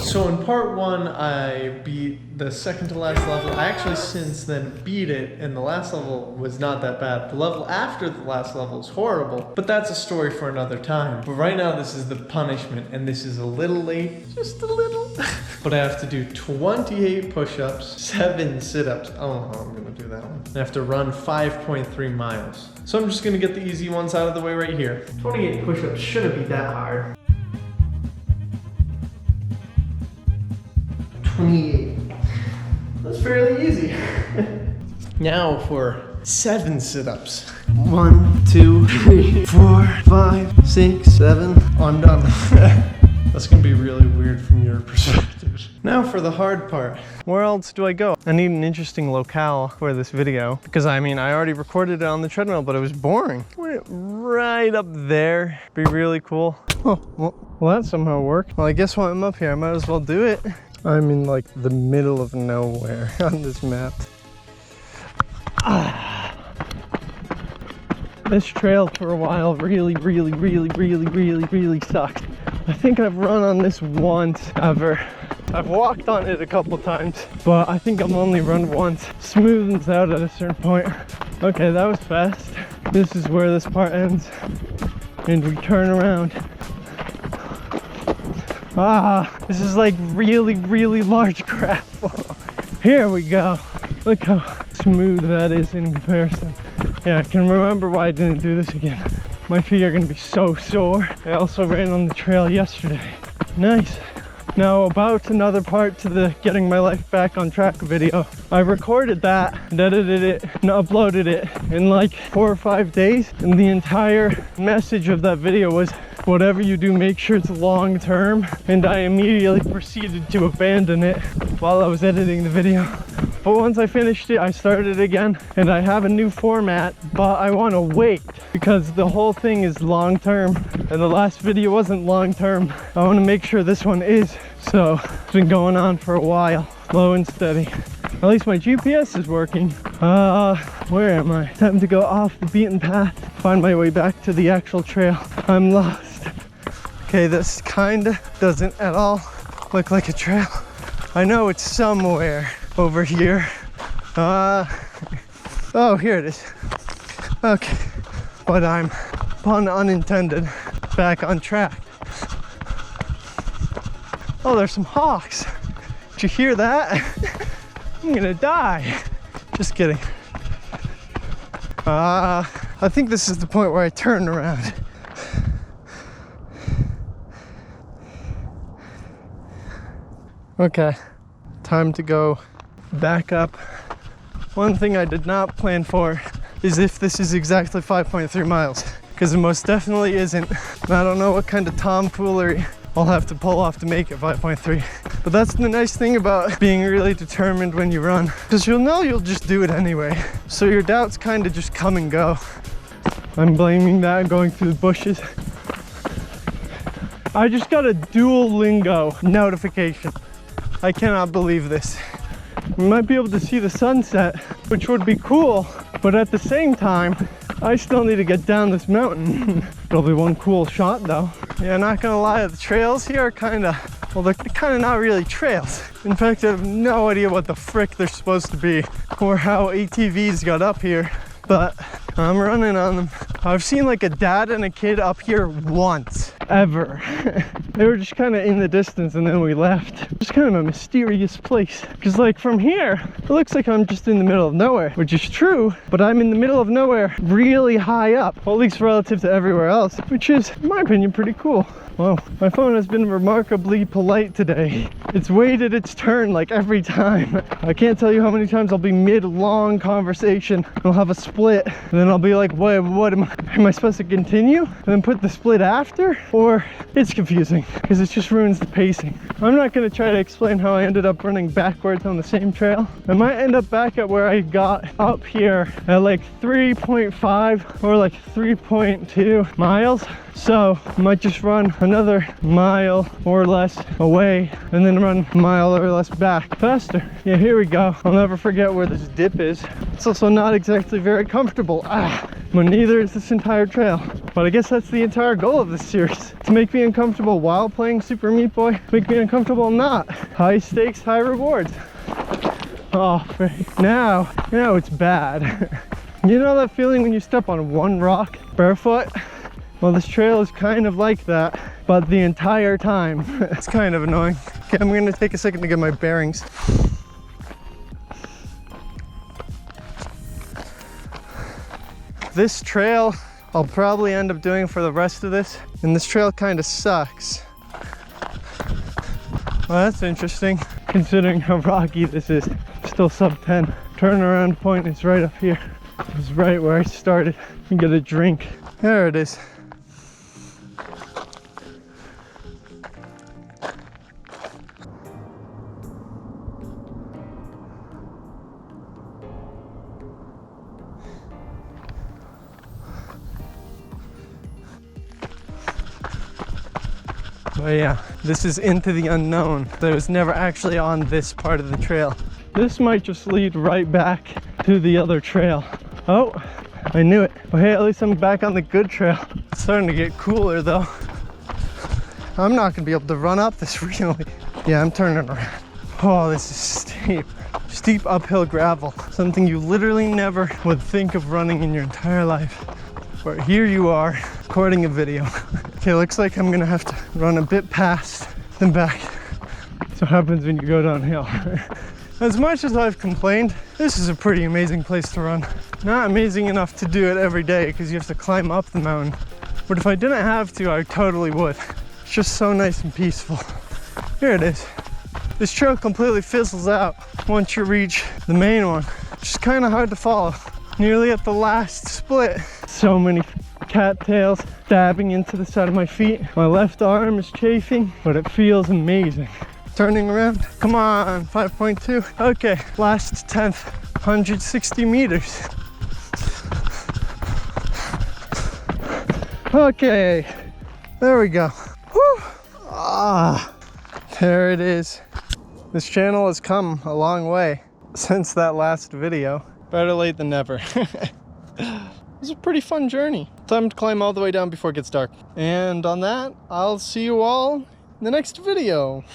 So in part one, I beat the second to last level. I actually since then beat it, and the last level was not that bad. The level after the last level is horrible, but that's a story for another time. But right now, this is the punishment, and this is a little late, just a little. But I have to do 28 push-ups, 7 sit-ups. I don't know how I'm gonna do that one. I have to run 5.3 miles. So I'm just gonna get the easy ones out of the way right here. 28 push-ups shouldn't be that hard. 28. That's fairly easy. Now for 7 sit-ups. 1, 2, 3, 4, 5, 6, 7. I'm done. That's gonna be really weird from your perspective. Now for the hard part. Where else do I go? I need an interesting locale for this video because I mean, I already recorded it on the treadmill, but it was boring. Went right up there. Be really cool. Oh, well that somehow worked. Well, I guess while I'm up here, I might as well do it. I'm in like the middle of nowhere on this map. This trail for a while really sucked. I think I've run on this once ever. I've walked on it a couple times, but I think I've only run once. Smoothens out at a certain point. Okay, that was fast. This is where this part ends. And we turn around. This is like really large crap. Here we go. Look how smooth that is in comparison. Yeah, I can remember why I didn't do this again. My feet are gonna be so sore. I also ran on the trail yesterday. Nice. Now about another part to the getting my life back on track video. I recorded that and edited it and uploaded it in like 4 or 5 days. And the entire message of that video was, whatever you do, make sure it's long term. And I immediately proceeded to abandon it while I was editing the video. But once I finished it, I started again and I have a new format, but I want to wait because the whole thing is long term and the last video wasn't long term. I want to make sure this one is. So it's been going on for a while, slow and steady. At least my GPS is working. Where am I? Time to go off the beaten path, find my way back to the actual trail. I'm lost. Okay, this kinda doesn't at all look like a trail. I know it's somewhere over here. Oh, here it is. Okay, but I'm, pun unintended, back on track. Oh, there's some hawks. Did you hear that? I'm gonna die. Just kidding. I think this is the point where I turn around. Okay, time to go back up. One thing I did not plan for is if this is exactly 5.3 miles, because it most definitely isn't. I don't know what kind of tomfoolery I'll have to pull off to make it 5.3. But that's the nice thing about being really determined when you run, because you'll know you'll just do it anyway. So your doubts kind of just come and go. I'm blaming that going through the bushes. I just got a Duolingo notification. I cannot believe this. We might be able to see the sunset, which would be cool, but at the same time, I still need to get down this mountain. It'll be one cool shot though. Yeah, not gonna lie, the trails here are well, they're kind of not really trails. In fact, I have no idea what the frick they're supposed to be or how ATVs got up here, but I'm running on them. I've seen like a dad and a kid up here once, ever. They were just kind of in the distance and then we left. It's kind of a mysterious place. Because like from here, it looks like I'm just in the middle of nowhere, which is true, but I'm in the middle of nowhere really high up, well, at least relative to everywhere else, which is, in my opinion, pretty cool. Whoa, my phone has been remarkably polite today. It's waited its turn like every time. I can't tell you how many times I'll be mid-long conversation, I'll have a split, and then I'll be like, wait, what am I supposed to continue? And then put the split after? Or it's confusing, because it just ruins the pacing. I'm not gonna try to explain how I ended up running backwards on the same trail. I might end up back at where I got up here at like 3.5 or like 3.2 miles. So I might just run another mile or less away and then run a mile or less back faster. Yeah, here we go. I'll never forget where this dip is. It's also not exactly very comfortable. but neither is this entire trail. But I guess that's the entire goal of this series, to make me uncomfortable while playing Super Meat Boy, make me uncomfortable not. High stakes, high rewards. Oh, now it's bad. You know that feeling when you step on one rock barefoot? Well, this trail is kind of like that, but the entire time. It's kind of annoying. Okay, I'm gonna take a second to get my bearings. This trail I'll probably end up doing for the rest of this, and this trail kind of sucks. Well, that's interesting, considering how rocky this is. Still sub 10. Turnaround point is right up here. It's right where I started. You get a drink. There it is. But yeah, this is into the unknown. I was never actually on this part of the trail. This might just lead right back to the other trail. Oh, I knew it. Well, hey, at least I'm back on the good trail. It's starting to get cooler though. I'm not gonna be able to run up this really. Yeah, I'm turning around. Oh, this is steep. Steep uphill gravel. Something you literally never would think of running in your entire life. But here you are, recording a video. Okay, looks like I'm gonna have to run a bit past then back. That's what happens when you go downhill. As much as I've complained, this is a pretty amazing place to run. Not amazing enough to do it every day because you have to climb up the mountain. But if I didn't have to, I totally would. It's just so nice and peaceful. Here it is. This trail completely fizzles out once you reach the main one. It's just kind of hard to follow. Nearly at the last split. So many cattails stabbing into the side of my feet. My left arm is chafing, but it feels amazing. Turning around, come on, 5.2. Okay, last 10th, 160 meters. Okay, there we go. Whew. Ah, there it is. This channel has come a long way since that last video. Better late than never. It was a pretty fun journey. Time to climb all the way down before it gets dark. And on that, I'll see you all in the next video.